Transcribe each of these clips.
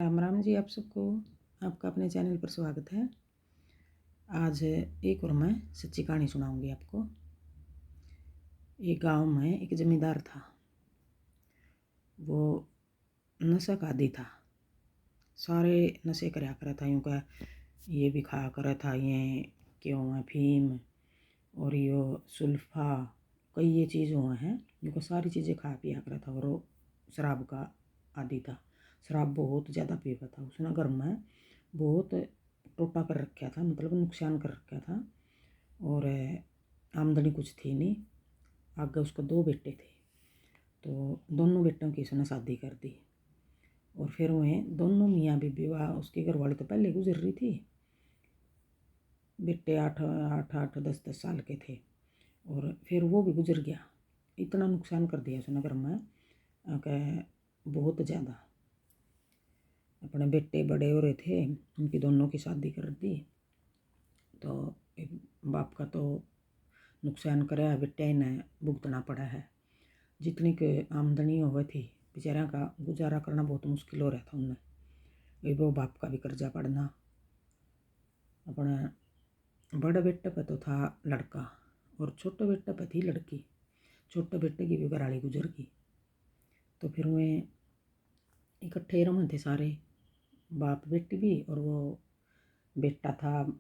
राम राम जी। आप सबको आपका अपने चैनल पर स्वागत है। आज एक और मैं सच्ची कहानी सुनाऊंगी आपको। एक गांव में एक जमींदार था। वो नशा का आदी था। सारे नशे करया करा था। यूँ का ये भी खाया करा था, ये क्यों है अफीम और यो सुल्फा, कई ये चीज़ हुआ हैं। यूँ सारी चीज़ें खा पिया करा था। और वो शराब का आदी था। शराब बहुत ज़्यादा पीता था। उसने घर में बहुत टोटा कर रखा था, मतलब नुकसान कर रखा था। और आमदनी कुछ थी नहीं। आगे उसको 2 बेटे थे, तो दोनों बेटों की उसने शादी कर दी। और फिर वह दोनों मियाँ बीबी, वाह उसकी घरवाली तो पहले गुजर रही थी। बेटे 8-8, 10-10 साल के थे और फिर वो भी गुजर गया। इतना नुकसान कर दिया उसने घर में बहुत ज़्यादा। अपने बेटे बड़े हो रहे थे, उनकी दोनों की शादी कर दी। तो एक बाप का तो नुकसान कराया, बेटे ने भुगतना पड़ा है। जितनी की आमदनी हो गई थी, बेचारा का गुजारा करना बहुत मुश्किल हो रहा था उन्हें। वो बाप का भी कर्जा पड़ना। अपना बड़े बेटे पे तो था लड़का और छोटे बेटे पे थी लड़की। छोटे बेटे की भी घराली गुजर गई। तो फिर वे इकट्ठे रहे थे सारे, बाप बेटी भी, और वो बेटा था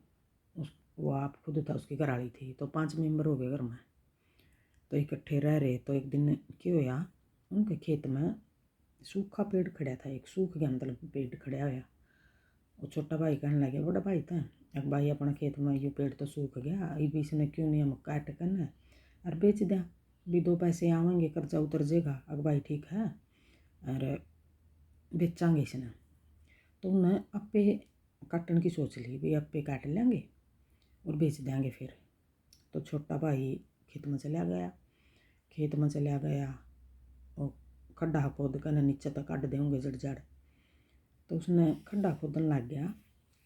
वो आप खुद था, उसकी घराली थी। तो 5 मेंबर हो गए घर में। तो इकट्ठे रह रहे। तो एक दिन क्या होया, उनके खेत में सूखा पेड़ खड़ा था। एक सूख गया, मतलब पेड़ खड़ा होया। वो छोटा भाई कहने लगे, बड़ा भाई था, एक भाई अपना खेत में ये पेड़ तो सूख गया, ये भी इसने क्यों नहीं हम काट करना और बेच दिया, भी 2 पैसे आवेंगे, कर्जा उतर जाएगा। अग भाई ठीक है, और बेचांगे इसने। तो उन्हें अपे काटने की सोच ली, भी अपे काट लेंगे और बेच देंगे फिर। तो छोटा भाई खेत में चला गया। और खड्डा खोद कर नीचे तक काट देंगे जड़ जड़। तो उसने खड्डा खोदने लग गया।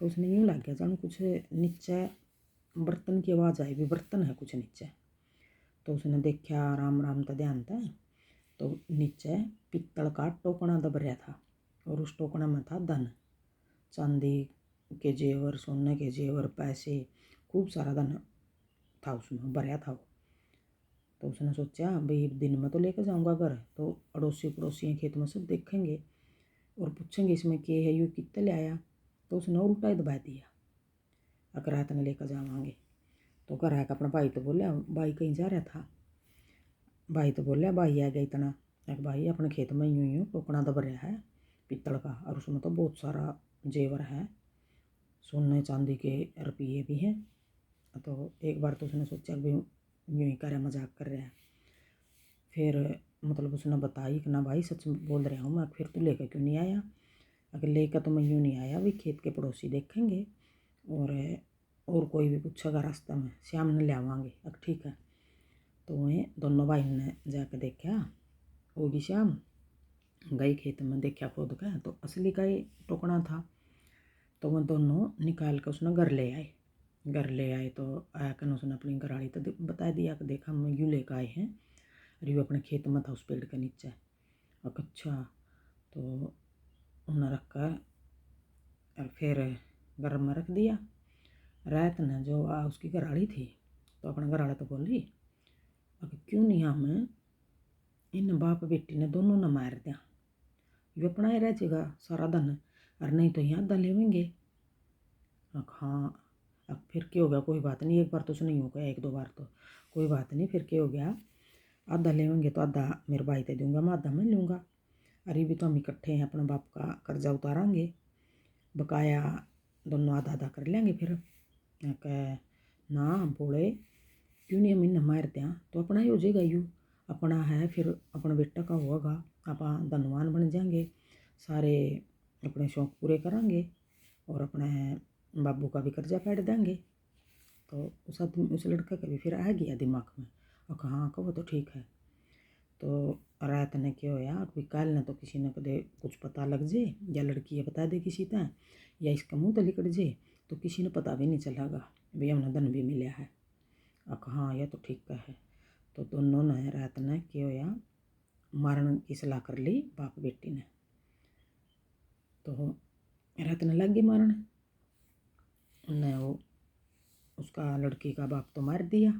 तो उसने यूँ लग गया जानो कुछ नीचे बर्तन की आवाज़ आई, भी बर्तन है कुछ नीचे। तो उसने देखा राम राम तो ध्यान था। तो नीचे पित्तल का टोकना दब रहा था और उस टोकना में था धन, चांदी के जेवर, सोने के जेवर, पैसे, खूब सारा धन था उसमें भरया था वो। तो उसने सोचा भाई दिन में तो लेकर जाऊंगा घर, तो अड़ोसी पड़ोसी खेत में सब देखेंगे और पूछेंगे इसमें क्या है, यूँ कितने ले आया। तो उसने और उल्टा ही दबा दिया, अगर रात में लेकर जावांगे। तो घर आकर अपना भाई तो बोलिया, भाई कहीं जा रहा था। भाई तो बोलिया, भाई आ गया इतना, एक भाई अपने खेत में यूँ यूँ टोकना दब रहा है पित्तल का, और उसमें तो बहुत सारा जेवर है, सोने चांदी के रुपये भी हैं। तो एक बार तो उसने सोचा कि यूँ ही कर मजाक कर रहा है। फिर मतलब उसने बताई कि ना भाई सच बोल रहा हूँ मैं, फिर तू लेकर क्यों नहीं आया। अगर लेकर तो मैं यूँ नहीं आया, भी खेत के पड़ोसी देखेंगे और कोई भी पूछेगा रास्ते में, श्याम ने ले आवांगे। अब ठीक है। तो वह दोनों भाई ने जाकर देखा, वो भी श्याम गए खेत में, देखा खोद का तो असली का ही टोकना था। तो वह दोनों निकाल कर उसने घर ले आए। तो आकर उसने अपनी घरवाली तो बता दिया कि देखा हम यूँ लेकर आए हैं, और यूँ अपने खेत में था उस पेड़ के नीचे। अच्छा। तो उन्हें रखा और फिर घर में रख दिया। रात ने जो उसकी घरवाली थी, तो अपना घरवाला तो बोली, अब क्यों नहीं हम इन बाप बेटी ने दोनों ने मार दिया, ये अपना ही रह जाएगा सारा धन, और नहीं तो यहाँ धन लेवेंगे। हाँ। अब फिर क्या हो गया, कोई बात नहीं, एक बार तो उसने यूँ कहा, 1-2 बार तो कोई बात नहीं। फिर क्या हो गया, आधा लेवेंगे तो आधा मेरे भाई ते दूंगा, मैं आधा मैं लूँगा। अरे भी तो हम इकट्ठे हैं, अपने बाप का कर्जा उतारेंगे, बकाया दोनों आधा आधा कर लेंगे। फिर कह ना बोले, क्यों नहीं हम इन्हें मार दें, तो अपना ही हो जाएगा, यू अपना है, फिर अपना बेटा का होगा, आप धनवान बन जाएंगे, सारे अपने शौक पूरे करांगे और अपने बाबू का भी कर्जा काट देंगे। तो उस लड़के का भी फिर आ गया दिमाग में, और कहाँ का वो तो ठीक है। तो रात ने क्या होया, कोई काल ने तो किसी ने कदे कुछ पता लग जाए, या लड़की ये बता दे किसी तरह, या इसका मुँह तो लिकट जाए, तो किसी ने पता भी नहीं चलेगा, भैया हमने धन भी मिला है। हाँ यह तो ठीक है। तो दोनों ने रात ने क्या होया, मारने की सलाह कर ली बाप बेटी ने। तो रहतने लग गई मारने। उनने वो उसका लड़की का बाप तो मार दिया।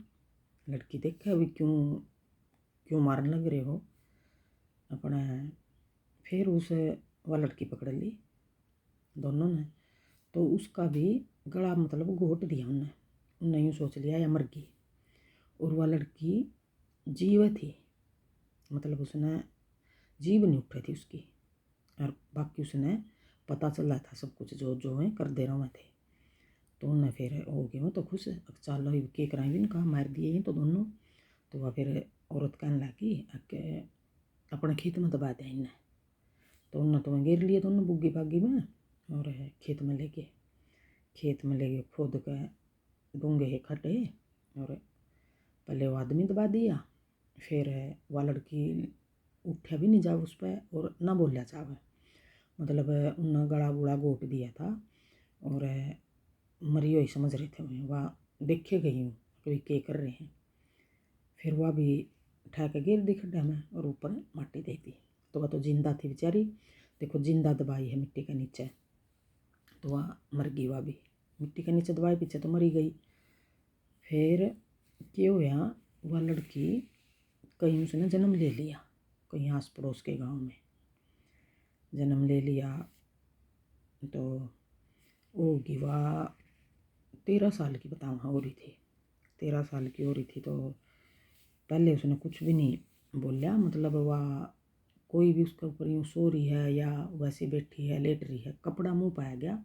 लड़की देखे अभी क्यों क्यों मारने लग रहे हो अपने। फिर उसे वह लड़की पकड़ ली दोनों ने, तो उसका भी गला मतलब घोट दिया उनने। उनने यूँ सोच लिया या मर गई। और वह लड़की जीव थी, मतलब उसने जीव नहीं उठी थी उसकी। और बाकी उसने पता चल रहा था सब कुछ जो जो है कर दे रहे थे। तो उनने फिर हो गए वो तो खुश, चलो के कराएं भी कहा मार दिए ही तो दोनों। तो वह फिर औरत कहने लगी कि अपने खेत में दबा दिया इन्हें। तो उन्होंने तो घेर लिए दोनों बुग्गी बागी में और खेत में ले गए खोद के डूंगे है खड्डे। और पहले वो आदमी दबा दिया, फिर वह लड़की उठा भी नहीं जाओ उस पर और ना बोलिया चाहे, मतलब उन्होंने गला गुड़ा घोट दिया था। और मरी हुई समझ रहे थे उन्हें, वह देखे गई हूँ कोई के कर रहे हैं। फिर वह भी उठा के गिर दी खड्डा में और ऊपर माटी दे दी। तो वह तो जिंदा थी बेचारी, देखो जिंदा दबाई है मिट्टी के नीचे, तो वह मर गई। वह भी मिट्टी के नीचे दबाई पीछे तो मरी गई। फिर क्या हुआ, वह लड़की कहीं उसने जन्म ले लिया, कहीं आस पड़ोस के गांव में जन्म ले लिया। तो होगी वह 13 साल की बताऊँ हो रही थी, 13 साल की हो रही थी। तो पहले उसने कुछ भी नहीं बोलिया, मतलब वह कोई भी उसके ऊपर यूँ सो रही है या वैसे बैठी है लेट रही है, कपड़ा मुँह पाया गया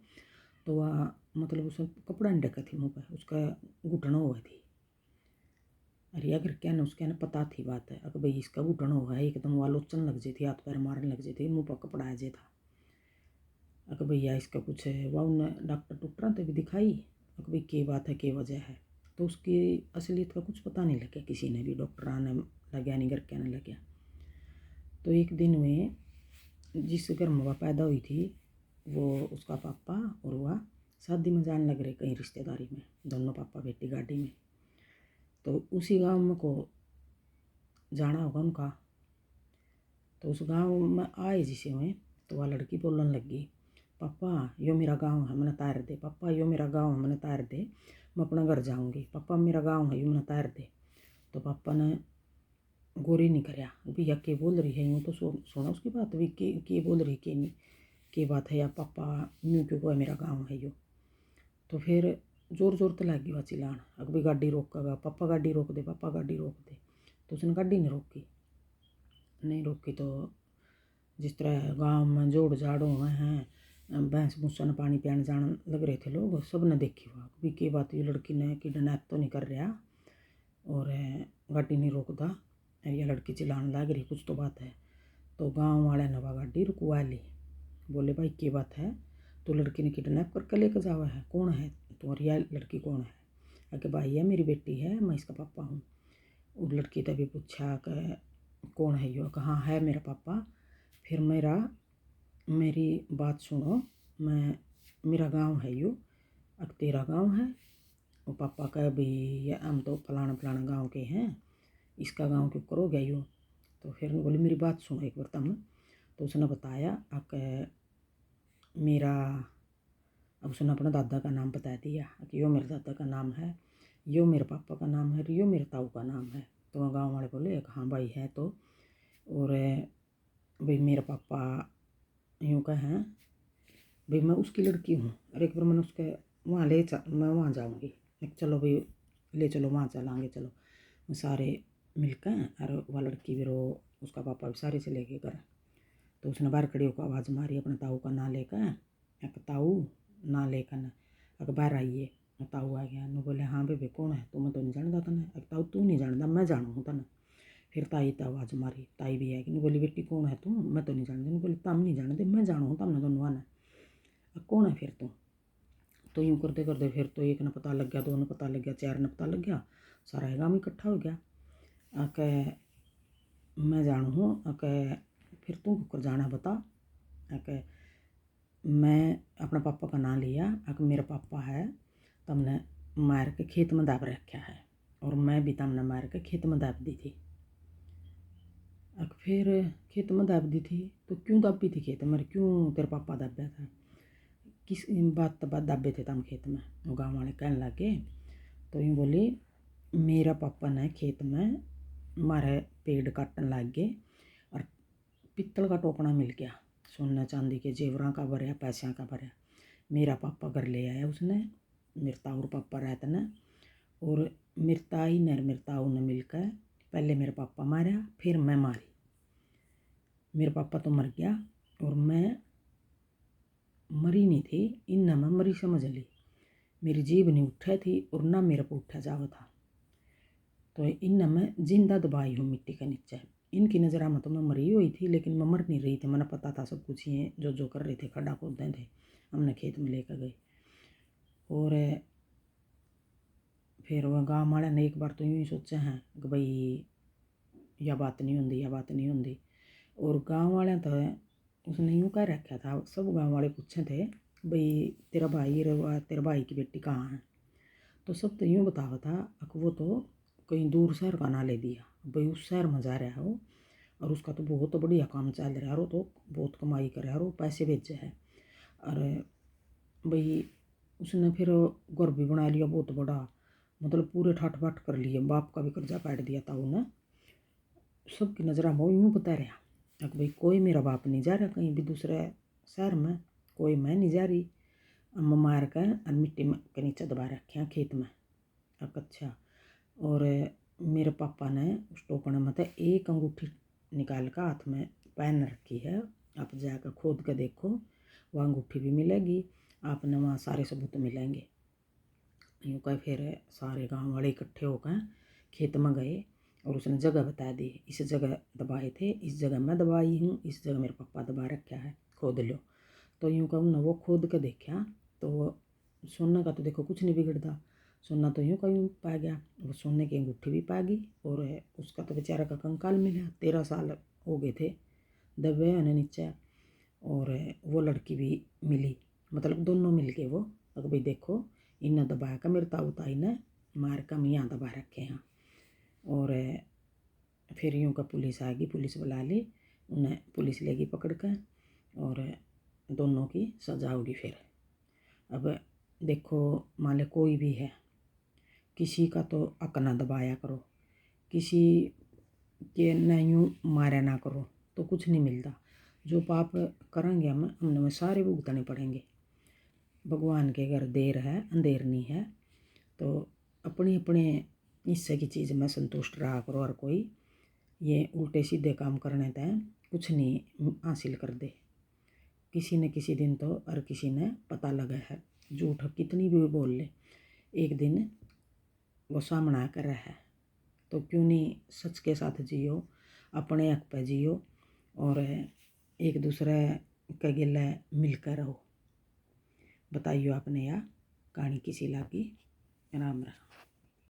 तो वह मतलब उसने कपड़ा नहीं ढका थी मुँह पर, उसका घुटना हुआ थी। अरे अगर क्या ना उसके ना पता थी बात है, अगर भाई इसका घुटन हुआ है एकदम आलोचन लग जाती, हाथ पैर मारने लग जाते, मुँह पर कपड़ा आ जाता। अगर भैया इसका कुछ है वह उन्हें डॉक्टर डॉक्टर तो भी दिखाई, अगर भाई क्या बात है क्या वजह है, तो उसकी असलियत का कुछ पता नहीं लगा किसी ने भी, डॉक्टर आने लगे नहीं घर के आने लगे। तो एक दिन में जिस घर में वह पैदा हुई थी वो उसका पापा और वह शादी में जाने लग रहे कहीं रिश्तेदारी में, दोनों पापा बेटी गाड़ी में। तो उसी गांव में को जाना होगा उनका। तो उस गांव में आए जिसे में, तो वह लड़की बोलने लगी, पापा यो मेरा गांव है मैंने तार दे, पापा यो मेरा गांव है मैंने तार दे, मैं अपना घर जाऊंगी, पापा मेरा गांव है यो मैंने तार दे। तो पापा ने गोरी नहीं कराया, भैया के बोल रही है यूँ तो सुना उसकी बात भी के बोल रही के नहीं के बात है या पापा यूँ क्यों कोई मेरा गाँव है यो। तो फिर जोर जोर तो लगी वह चिल्लान, अगर भी गाड़ी रोकेगा, पापा गाड़ी रोक दे, पापा गाड़ी रोक दे। तो उसने गाड़ी नहीं रोकी। तो जिस तरह गांव में जोड़ जाड़ हुए हैं, भैंस भूसा ने पानी पियाने जाने लग रहे थे लोग, सब ने देखी वहाँ भी की बात, ये लड़की ने किडनैप तो नहीं कर रहा और गाड़ी नहीं रोकता, ये लड़की चिल्लाने लग रही कुछ तो बात है। तो गांव वाले ने वह गाड़ी रुकवा ली, बोले भाई क्या बात है, तो लड़की ने किडनैप करके लेकर जावा है, कौन है तुम्हारी यह लड़की कौन है। अके भाई है मेरी बेटी है, मैं इसका पापा हूँ। उस लड़की तभी पूछा कि कौन है यो, कहाँ है मेरा पापा। फिर मेरी बात सुनो, मेरा गांव है यो, अब तेरा गांव है। और पापा का भी हम तो फलाना फलाना गांव के हैं, इसका गांव क्यों करोगे यूँ। तो फिर बोली मेरी बात सुनो एक बार तुम। तो उसने बताया कि मेरा, अब उसने अपना दादा का नाम बता दिया कि यो मेरे दादा का नाम है, यो मेरे पापा का नाम है, यो मेरे ताऊ का नाम है। तो वह गाँव वाले बोले हाँ भाई है तो, और भाई मेरे पापा यूँ कहें भाई मैं उसकी लड़की हूँ, और एक बार मैंने उसके वहाँ मैं वहाँ जाऊँगी, चलो भाई ले चलो वहाँ चलाएँगे, चलो सारे मिलकर। और वह लड़की भी रो, उसका पापा भी सारे चले गए घर। तो उसने बाहर खड़ी होकर आवाज़ मारी अपने ताऊ का ना लेकर, एक ताऊ ना लेकर न अगर बाहर आइए। ताऊ आ गया, न बोले हाँ बेबे कौन है, तुम्हें तो नहीं जानता तने, एक ताऊ तू नहीं जानता मैं जानू हूँ तने। फिर ताई तो आवाज़ मारी, ताई भी आएगी, नहीं बोली बेटी कौन है तू, मैं तो नहीं जानती, नहीं बोली तम नहीं जानते मैं जानू हूँ तमने दोनों आना, अब कौन है फिर तू। तो यूँ करते करते फिर तो एक ने पता लग गया, दो ने पता लग गया, चार ने पता लग गया, सारा गाँव इकट्ठा हो गया। आके मैं जानू हूँ, आके फिर तू कुकर जाना बता। आके मैं अपना पापा का नाम लिया, आके मेरा पापा है तमने मार के खेत में दाब रखा है, और मैं भी तमने मार के खेत में दाब दी थी। अक फिर खेत में दाब दी थी। तो क्यों दाबी थी खेत में, क्यों तेरे पापा दाब्या था, किस बात दाबे थे तम खेत में। वो गाँव वाले कहने लगे। तो यूँ बोली मेरा पापा ने खेत में मारे पेड़ काटने लग गए और पित्तल का टोकना मिल गया, सोने चांदी के जेवरा का भरया, पैसा का भरया। मेरा पापा घर ले आया उसने, मेरे ताऊ पापा रहते न, और मेरी ताई ने मेरे ताऊ ने मिलकर पहले मेरे पापा मारा, फिर मैं मारी। मेरा पापा तो मर गया और मैं मरी नहीं थी, इन मैं मरी समझ ली। मेरी जीभ नहीं उठा थी और ना मेरे को उठा जावा था। तो इन मैं जिंदा दबाई हूँ मिट्टी के नीचे। इनकी नज़र में तो मैं मरी हुई थी, लेकिन मैं मर नहीं रही थी। मैंने पता था सब कुछ, ये जो कर रहे थे खड्डा खोदते थे, हमने खेत में लेकर गए। और फिर वह गाँव वाले ने एक बार तो यूँ ही सोचा है कि भाई यह बात नहीं होंगी, यह बात नहीं होंगी। और गाँव वाले तो उसने यूँ कह रखा था, सब गाँव वाले पूछे थे भाई तेरा भाई की बेटी कहाँ है। तो सब तो यूँ बतावा था कि वो तो कहीं दूर शहर का ना ले दिया, भाई उस शहर में जा रहा हो और उसका तो बहुत बढ़िया काम चल रहा है, वो तो बहुत कमाई कर रहा है और वो पैसे भेजे है। और भाई उसने फिर घर भी बना लिया बहुत बड़ा, मतलब पूरे ठाट बाट कर लिए, बाप का भी कर्जा काट दिया था उन्हें। सबकी नज़र में वो यूँ बता रहा कि भाई कोई मेरा बाप नहीं जा रहा कहीं भी दूसरे शहर में, कोई मैं नहीं जा रही। अम्मा मार कर और मिट्टी में के नीचे दबा रखे हैं खेत में। अब अच्छा, और मेरे पापा ने उस टोकने में तो एक अंगूठी निकाल कर हाथ में पहन रखी है। आप जाकर खोद कर देखो, वह अंगूठी भी मिलेगी, आपने वहाँ सारे सबूत मिलेंगे। यूँ कह फिर सारे गांव वाले इकट्ठे होकर खेत में गए और उसने जगह बता दी, इस जगह दबाए थे, इस जगह मैं दबाई हूँ, इस जगह मेरे पापा दबा रखा है, खोद लो। तो यूँ कहूँ ना, वो खोद के देखा तो सोने का तो देखो कुछ नहीं बिगड़ता, सोना तो यूँ कहीं पा गया, वो सोने की अंगूठी भी पा गई। और उसका तो बेचारा का कंकाल मिला, 13 साल हो गए थे दबे होने नीचे। और वो लड़की भी मिली, मतलब दोनों मिल गए वो। अगर भाई देखो इन्हें दबा कर मेरे ताऊ ताई ने मार कर मियाँ दबा रखे हैं। और फिर यूँ का पुलिस आ गई, पुलिस बुला ली, उन्हें पुलिस लेगी पकड़ कर और दोनों की सजा होगी। फिर अब देखो मान ले कोई भी है, किसी का तो हक ना दबाया करो, किसी के न यूँ मारा ना करो, तो कुछ नहीं मिलता। जो पाप करेंगे हमने सारे भुगतने पड़ेंगे। भगवान के घर देर है अंधेर नहीं है। तो अपने अपने हिस्से की चीज़ में संतुष्ट रहा करो। और कोई ये उल्टे सीधे काम करने तय कुछ नहीं हासिल कर दे। किसी न किसी दिन तो हर किसी ने पता लगा है, झूठ कितनी भी बोल ले, एक दिन वो सामना कर रहा है। तो क्यों नहीं सच के साथ जियो, अपने हक पे जियो और एक दूसरे के गिले मिलकर रहो। बताइयो आपने यह कहानी किसी लागी। राम राम।